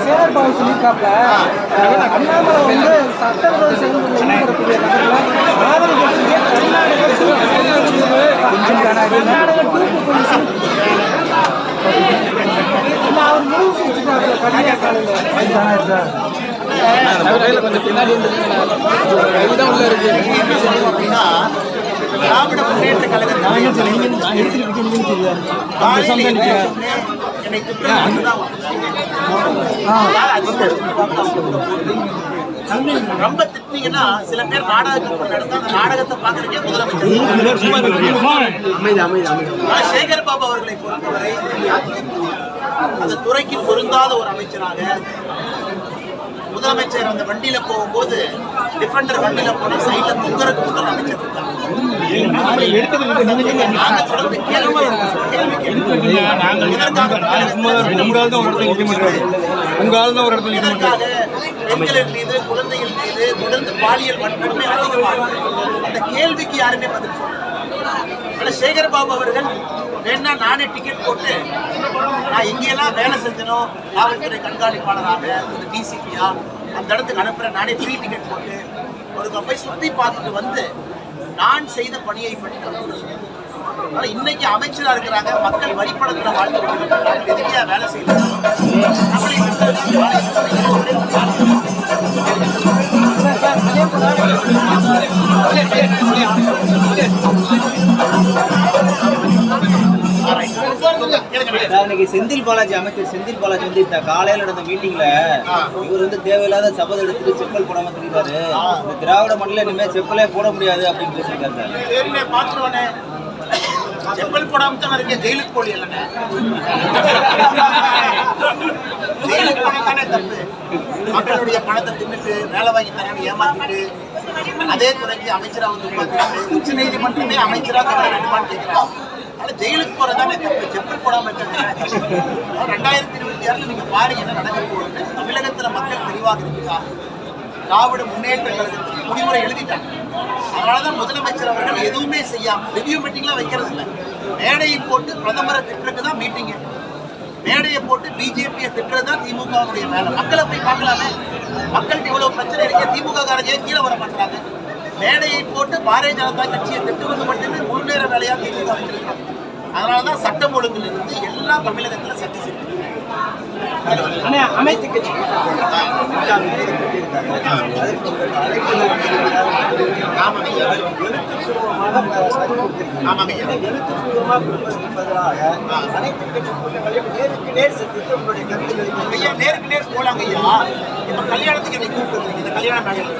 சேகர் பாபு சொல்லியிருக்காப்ல அண்ணாமலை வந்து சட்டவிரோத செயல்முறை கர்நாடக தூக்கு போலீஸ் அவர் முடிவு செஞ்சுட்டாங்க கடியா காலையில் கொஞ்சம் பின்னாடி தான் உள்ள இருக்கு. திராவிட முன்னேற்ற கழகத்தில் ரொம்ப திட்டிங்கன்னா சில பேர் நாடகத்துக்கு நடந்தா அந்த நாடகத்தை பார்க்கறதுக்கே முதலமைச்சர் சேகர் பாபு அவர்களை பொறுத்தவரை அந்த துறைக்கு பொருந்தாத ஒரு அமைச்சராக முதலமைச்சர் அந்த வண்டியில போகும்போது டிஃபெண்டர் வண்டியில போன சைட்ல தொங்கறதுக்கு முதல் அமைச்சர் பெண்களின் மீது குழந்தைகள் மீது தொடர்ந்து பாலியல் வன்கொடுமை அதிகமாக அந்த கேள்விக்கு யாருமே பதில் சொல்ல. சேகர் பாபு அவர்கள் வேணா நானே டிக்கெட் போட்டு நான் எங்கெல்லாம் வேலை செஞ்சனோ காவல்துறை கண்காணிப்பாளராக ஒரு டிசிபியா அந்த இடத்துக்கு அனுப்புறேன், நானே ஃப்ரீ டிக்கெட் போட்டு ஒரு போய் சுற்றி பார்த்துட்டு வந்து நான் செய்த பணியை பற்றி ஆனால் இன்னைக்கு அமைச்சராக இருக்கிறாங்க, மக்கள் வரிப்பணத்தில் வாழ்ந்து கொண்டிருக்கிறாங்க, எதுக்கியா வேலை செய்யலாம். செந்தில் பாலாஜி அமைச்சர் செந்தில் பாலாஜி வந்து இந்த காலையில நடந்த மீட்டிங்ல இவர் வந்து தேவையில்லாத சபதம் எடுத்துட்டு செப்பல் போடாம தெரியுறாரு. இந்த திராவிட மண்டல இனிமே செப்பலே போட முடியாது அப்படின்னு பேசியிருக்காரு. செப்பல் போடாம தான் இருக்கேன், ஜெயிலுக்கு போலி இல்லைங்க, ஜெயிலுக்கு போனா தானே தப்பு. மக்களுடைய பணத்தை தின்னுட்டு வேலை வாங்கி தரான்னு ஏமாத்திட்டு அதே துறைக்கு அமைச்சராக வந்து உட்காந்துட்டு உச்ச நீதிமன்றமே அமைச்சராக தர வேண்டுமான்னு கேட்கிறாங்க. ஆனால் ஜெயிலுக்கு போறதானே தப்பு, செப்பல் போடாம இருக்காங்க. 2026 நீங்க பாருங்க என்ன நடக்க போகுது. தமிழகத்துல மக்கள் தெளிவாக இருக்கிறாங்க. திராவிட முன்னேற்ற கழகத்துக்கு முடிவுரை எழுதிட்டாங்க. அதனாலதான் முதலமைச்சர் அவர்கள் எதுவுமே செய்யாம ரிவ்யூ மீட்டிங்லாம் வைக்கிறது இல்லை. மேடையை போட்டு பிரதமரை திட்டுறதுக்கு தான் மீட்டிங்கு, மேடையை போட்டு பிஜேபியை திட்டுறது தான் திமுகவுடைய வேலை. மக்களை போய் பார்க்கலாமே, மக்களுக்கு இவ்வளவு பிரச்சனை இருக்கு, திமுக காரங்க கீழே வர மாட்டாங்க. மேடையை போட்டு பாரதிய ஜனதா கட்சியை திட்டுவது மட்டுமே முழு நேர வேலையா திமுக வச்சிருக்காங்க. அதனாலதான் சட்டம் ஒழுங்குல இருந்து எல்லா தமிழகத்துல சட்டி சிரிப்பு அமைத்து கட்சி நேருக்கு நேர் போலாங்க ஐயா. இப்ப கல்யாணத்துக்கு என்னை கூப்பிட்டு இந்த கல்யாண மேடையில்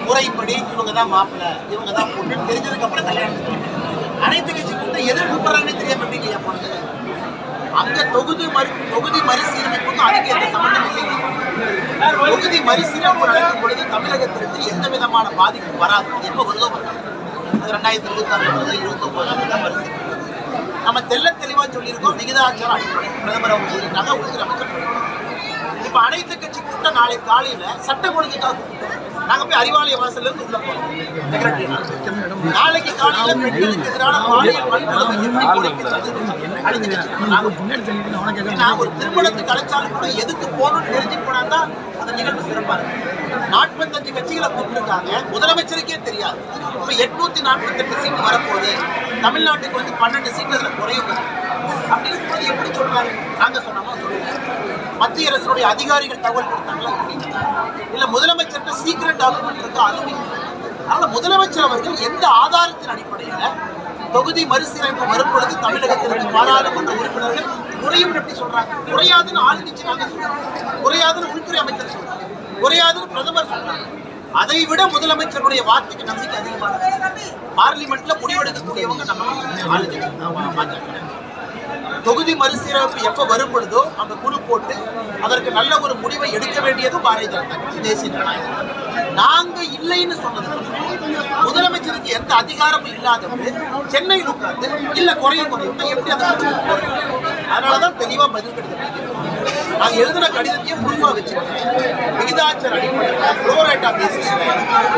முறைப்படி இவங்க தான் மாப்பிள்ளை இவங்க தான் பொண்ணு தெரிஞ்சதுக்கு அப்புறம் கல்யாணத்துக்கு அனைத்து கட்சி கூட்டம் எதிர் கூப்பிடுறாங்கன்னு தெரியாம எப்படி ஐயா போனது. அங்க தொகுதி மறுசீரமைப்புக்கு அதுக்கு எந்த சம்பந்தம் இல்லைங்க. தொகுதி மறுசீரமைப்பு நடக்கும் பொழுது தமிழகத்திற்கு எந்த விதமான பாதிப்பு வராது. எப்ப வருதோ வராது. அது 2026 29 நம்ம தெல்ல தெளிவா சொல்லியிருக்கோம். விகிதாச்சாரம் அடிப்படை பிரதமர் அவங்க சொல்லிட்டாங்க, உள்துறை அமைச்சர். இப்ப அனைத்து கட்சி கூட்டம் நாளை காலையில சட்டம் ஒழுங்குக்காக நாங்க போய் அறிவாலய வாசல்ல இருந்து உள்ள போறோம். நாளைக்கு காலையில பெண்களுக்கு எதிரான பாலியல் வன்கொடுமை ஒரு திருமணத்துக்கு அழைச்சாலும் கூட எதுக்கு போகணும்னு தெரிஞ்சு போனாதான் அந்த நிகழ்வு சிறப்பா இருக்கு. 45 கட்சிகளை கூப்பிட்டுருக்காங்க, முதலமைச்சருக்கே தெரியாது. இப்ப 848 சீட்டு வரப்போகுது. தமிழ்நாட்டுக்கு வந்து 12 சீட்டு அதுல குறையும். அப்படி இருக்கும்போது எப்படி சொல்றாங்க? நாங்க சொன்னோமா சொல்லுங்க. மத்திய அரசுடைய அதிகாரிகள் தகவல் கொடுத்தாங்களா? இல்ல முதலமைச்சர்கிட்ட சீக்கிரம் டாக்குமெண்ட் இருக்கா? அதுவும். அதனால முதலமைச்சர் அவர்கள் எந்த ஆதாரத்தின் அடிப்படையில தொகுதி மறுசீரமைப்பு வரும்பொழுது தமிழகத்திற்கு பாராளுமன்ற உறுப்பினர்கள் குறையும் எப்படி சொல்றாங்க? குறையாதுன்னு ஆளுங்கட்சி நாங்க சொல்றோம், குறையாதுன்னு உள்துறை அமைச்சர் சொல்றாங்க, குறையாதுன்னு பிரதமர் சொல்றாங்க. அதை விட முதலமைச்சருடைய வார்த்தைக்கு நம்பிக்கை அதிகமான பார்லிமெண்ட்ல முடிவெடுக்கக்கூடியவங்க நம்ம ஆளுங்கட்சி. தொகுதி மறுசீரமைப்பு எப்ப வரும் பொழுதோ அந்த குழு போட்டு அதற்கு நல்ல ஒரு முடிவை எடுக்க வேண்டியதும் பாரதிய ஜனதா கட்சி, தேசிய ஜனநாயகம். நாங்க இல்லைன்னு சொன்னது முதலமைச்சருக்கு எந்த அதிகாரமும் இல்லாதவரு சென்னையில் உட்கார்ந்து இல்ல குறையும் எப்படி அதை அதனாலதான் தெளிவா பதில் கடிதம் நான் எழுதின கடிதத்தையும் ப்ரூஃபா வச்சிருக்கேன். விகிதாச்சார அடிப்படையில் ப்ரோரேட்டா பேசிஸ்ல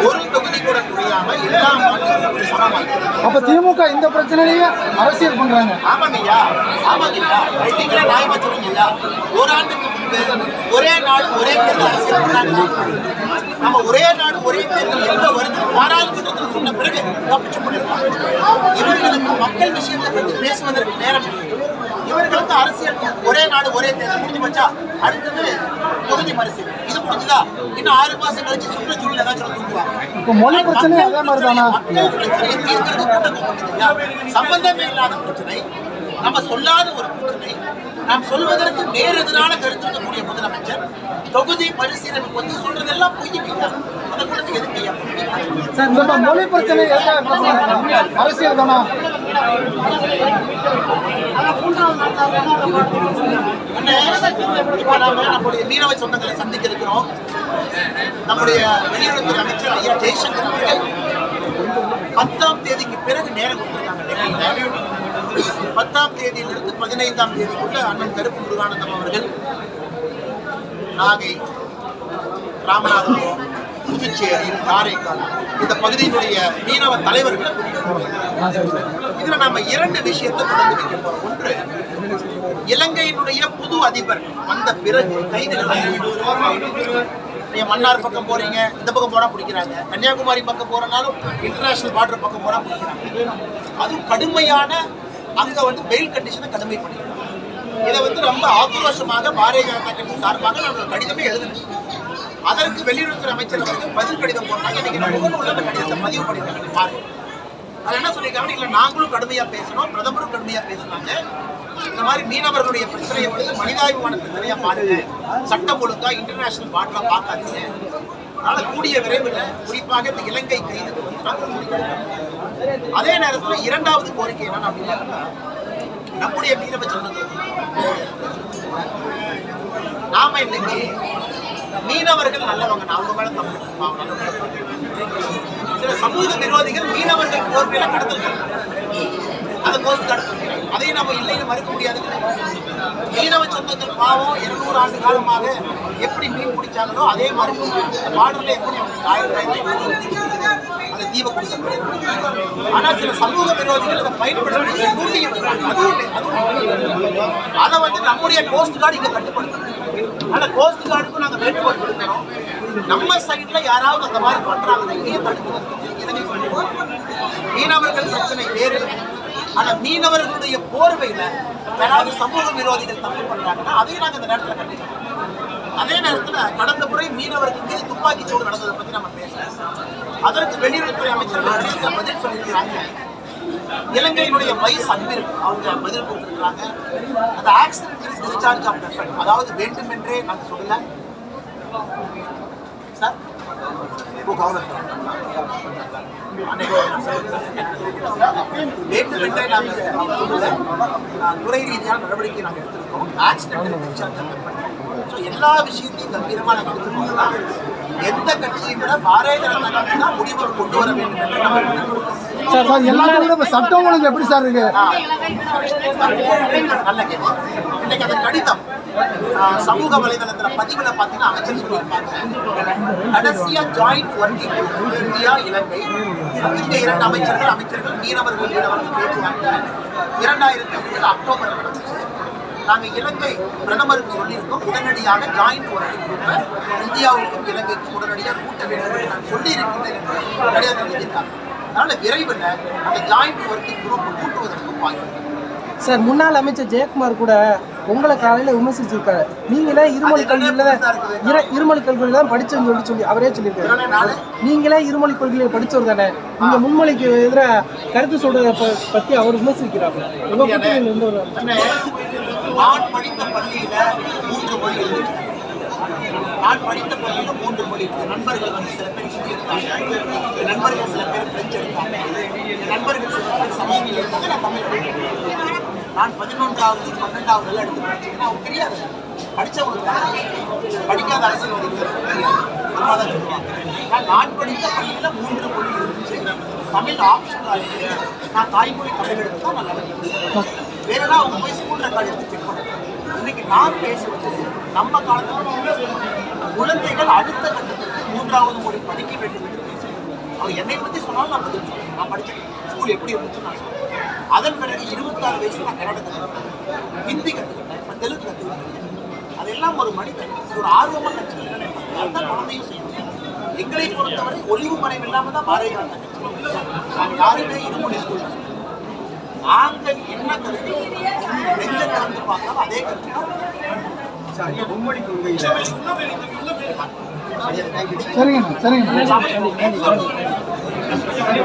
ஒரு தொகுதி கூட குறையாம எல்லா மாநிலங்களும் சமமாயிருக்கு. அப்ப திமுக இந்த பிரச்சனையிலேயே அரசியல் பண்றாங்க. ஆமாங்கய்யா, ஆமாங்கய்யா, நீங்களே நியாயமா சொல்லுங்கய்யா. ஓராண்டுக்கு முன்பு ஒரே நாடு ஒரே தேர்தல் அரசியல் பண்ணாங்க. நம்ம ஒரே நாடு ஒரே தேர்தல் எப்ப வருது பாராளுமன்றத்தில் சொன்ன பிறகு தப்பிச்சு பண்ணிருக்காங்க. இவர்களுக்கு மக்கள் விஷயத்தை பற்றி பேசுவதற்கு நேரம் இல்லை. இவர்களுக்கு அரசியல் ஒரே நாடு ஒரே தேர்தல் முடிஞ்சு வச்சா அடுத்தது தொகுதி மறுசீரமைப்பு இது முடிஞ்சுதா இன்னும் 6 மாசம் கழிச்சு சுற்றுச்சூழல் ஏதாச்சும் தூங்குவாங்க. இப்ப மொழி பிரச்சனை அதே மாதிரி தானா? மக்கள் பிரச்சனையை தீர்க்கிறது கூட்டம் சம்பந்தமே இல்லாத பிரச்சனை, நம்ம சொல்லாத ஒரு பிரச்சனை, நாம் சொல்வதற்கு நேர் எதிரான கருத்து இருக்கக்கூடிய முதலமைச்சர் தொகுதி மறுசீரமைப்பு வந்து சொல்றதெல்லாம் பொய்யா அந்த கூட்டத்துக்கு எதுக்கு சார் இந்த மொழி பிரச்சனை அரசியல் தானா? இப்ப நாம நம்முடைய மீனவ சொந்தங்களை சந்திக்க இருக்கிறோம். நம்முடைய வெளியுறவுத்துறை அமைச்சர் ஐயா ஜெய்சங்கர் அவர்கள் 10ஆம் தேதிக்கு பிறகு நேரம் கொடுத்திருக்காங்க. 10ஆம் தேதியிலிருந்து 15ஆம் தேதிக்குள்ள அண்ணன் கருப்பு முருகானந்தம் அவர்கள் நாகை, ராமநாதபுரம், புதுச்சேரி, காரைக்கால் இந்த பகுதியினுடைய மீனவ தலைவர்களை இதுல நம்ம 2 விஷயத்தை தொடர்ந்து வைக்க போறோம். ஒன்று, இலங்கையினுடைய புது அதிபர் வந்த பிறகு கைதுகள் மன்னார் பக்கம் போறீங்க, இந்த பக்கம் போனா பிடிக்கிறாங்க. கன்னியாகுமரி பக்கம் போறனாலும் இன்டர்நேஷனல் பார்டர் பக்கம் போனா பிடிக்கிறாங்க. அதுவும் கடுமையான அங்க வந்து பெயில் கண்டிஷனை கடுமை பண்ணிக்கிறாங்க. இதை வந்து ரொம்ப ஆக்ரோஷமாக பாரதிய ஜனதா கட்சி சார்பாக நாங்கள் கடிதமே எழுதினோம். அதற்கு வெளியுறவுத்துறை அமைச்சர் அவர்கள் பதில் கடிதம் போட்டாங்க. இன்னைக்கு நம்ம உள்ள கடிதத்தை பதிவு பண்ணிருக்காங்க பாருங்க. அது என்ன சொல்லியிருக்காங்க, இல்ல நாங்களும் கடுமையா பேசணும், பிரதமரும் கடுமையா பேசினாங்க. இந்த மாதிரி மீனவர்களுடைய பிரச்சனையை வந்து மனிதாபிமானத்தை நிறைய பாருங்க, சட்டம் ஒழுங்கா இன்டர்நேஷனல் பார்டரா பார்க்காதீங்க. அதனால கூடிய விரைவில் குறிப்பாக இந்த இலங்கை கைது அதே நேரத்தில் 2வது கோரிக்கை என்னன்னு அப்படின்னா, நம்முடைய மீனவ சொந்தங்கள் நாம இன்னைக்கு மீனவர்கள் நல்லவங்க, அவங்க மேல தப்பு. சில சமூக விரோதிகள் மீனவர்கள் போர்வையில கடத்தல் அதை கோஸ்ட் கார்டு அதையும் நம்ம இல்லைன்னு மறுக்க முடியாது. மீனவ சொந்தங்கள் பாவம் 200 ஆண்டு காலமாக எப்படி மீன் பிடிச்சாங்களோ அதே மாதிரி பார்டர்ல எப்படி அந்த தீவை கொடுக்க. ஆனா சில சமூக விரோதிகள் அதை பயன்படுத்தி அதை வந்து நம்முடைய கோஸ்ட் கார்டு இங்க கட்டுப்படுத்தணும். ஆனா கோஸ்ட் கார்டுக்கும் நாங்க வேண்டுகோள் கொடுக்கிறோம், நம்ம சைட்ல யாராவது அந்த மாதிரி பண்றாங்க இங்கேயே தடுக்கணும். மீனவர்கள் பிரச்சனை வேறு, ஆனா மீனவர்களுடைய போர்வையில யாராவது சமூக விரோதிகள் தப்பு பண்றாங்கன்னா அதையும் நாங்க இந்த நேரத்தில் கண்டிக்கிறோம். அதே நேரத்துல கடந்த முறை மீனவர்கள் மீது துப்பாக்கி சூடு நடந்ததை பத்தி நம்ம பேசலாம். அதற்கு வெளியுறவுத்துறை அமைச்சர்கள் பதில் சொல்லியிருக்கிறாங்க. இலங்கையினுடைய வைஸ் அட்மிரல் அவங்க பதில் கொடுத்திருக்கிறாங்க. அந்த ஆக்சிடென்டல் டிஸ்சார்ஜ் ஆஃப் எஃபெக்ட், அதாவது வேண்டுமென்றே நாங்க சொல்லல சார், வேண்டுமென்றே நாங்கள் துறை ரீதியான நடவடிக்கை நாங்கள் எடுத்திருக்கோம். ஆக்சிடென்டல் டிஸ்சார்ஜ் ஆஃப் எஃபெக்ட் எல்லா விஷயத்தையும் கம்பீரமா நாங்கள் எடுத்துக்கோங்க. எந்த கட்சியும் விட பாரதிய ஜனதா கட்சி தான் முடிவு கொண்டு வர வேண்டும் என்று நம்ம எல்லாரும் சட்டம் ஒழுங்கு எப்படி சார் இருக்கு? நல்ல கேள்வி. இன்னைக்கு அந்த கடிதம் சமூக வலைதளத்துல பதிவுல பாத்தீங்கன்னா அமைச்சர் சொல்லியிருப்பாங்க, கடைசியா ஜாயிண்ட் ஒர்க்கிங் இந்தியா இலங்கை இந்த 2 அமைச்சர்கள் மீனவர்கள் பேச்சுவாங்க 2007 அக்டோபர் நடந்துச்சு. நாங்கள் இலங்கை பிரதமருக்கு சொல்லியிருக்கோம், உடனடியாக ஜாயிண்ட் ஒர்க்கிங் குரூப்பை இந்தியாவுக்கும் இலங்கைக்கும் உடனடியாக கூட்ட வேண்டும் என்று நான் சொல்லியிருக்கின்றேன் என்று கடிதத்தில் எழுதியிருக்காங்க. அதனால விரைவில் அந்த ஜாயிண்ட் ஒர்க்கிங் குரூப்பை கூட்டுவதற்கும் வாய்ப்பு. சார் முன்னாள் அமைச்சர் ஜெயக்குமார் கூட உங்களை காலையில விமர்சிச்சிருக்காரு. நீங்களே இருமொழி கொள்கையில தான் படிச்சோன்னு சொல்லி அவரே சொல்லியிருக்காரு. நீங்களே இருமொழி கொள்கையில படிச்சவர் தானே, இந்த முன்மொழிக்கு எதிராக கருத்து சொல்றதை பத்தி அவர் விமர்சிக்கிறாங்க. நான் படித்த பள்ளியில 3 மொழி இருந்துச்சு. நான் படித்த பள்ளியில 3 மொழி இருக்கு. நண்பர்கள் வந்து சில பேர் ஹிந்தி எடுத்தாங்க, நண்பர்கள் சில பேர் பிரெஞ்சு எடுத்தாங்க, நண்பர்கள் சில பேர் சமஸ்கிருதம் எடுத்தாங்க, நான் தமிழ். நான் 11வது 12வது எடுத்து படிச்சேன்னா அவங்க தெரியாது. படிச்சவங்களுக்கு படிக்காத அரசியல்வாதிகள் நான் படித்த பள்ளியில 3 மொழி இருந்துச்சு. தமிழ் ஆப்ஷனல் இருக்கு. நான் தாய்மொழி தமிழ் எடுத்து தான் நான் நடந்தேன். வேறனா அவங்க போய் ஸ்கூல் ரெக்கார்டு எடுத்து செக் பண்ணுறேன். இன்னைக்கு நான் பேசுவது நம்ம காலத்தில் குழந்தைகள் அடுத்த கட்டத்துக்கு 3வது மொழி படிக்க வேண்டும் என்று பேசுகிறேன். அவர் என்னை பற்றி சொன்னாலும் நான் பதில் சொல்றேன். நான் படித்தேன் ஸ்கூல் எப்படி இருந்துச்சுன்னு நான் சொல்றேன். அதன் பிறகு 26 வயசுல நான் கன்னடம் கற்றுக்கிட்டேன், ஹிந்தி கற்றுக்கிட்டேன், நான் தெலுங்கு கற்றுக்கிட்டேன். அதெல்லாம் ஒரு மனிதன் ஒரு ஆர்வமாக கற்றுக்கிட்டேன். அதுதான் குழந்தையும் செய்யணும். எங்களை பொறுத்தவரை ஒளிவு மறைவு இல்லாமல் தான் பாரதியார் நாங்கள் யாருமே இருமொழி ஸ்கூல் நாங்கள் என்ன கருத்து நெஞ்ச கலந்து பார்த்தாலும் அதே கருத்து தான். மும்மொழி கொள்கையில் சரிங்கண்ணா சரிங்கண்ணா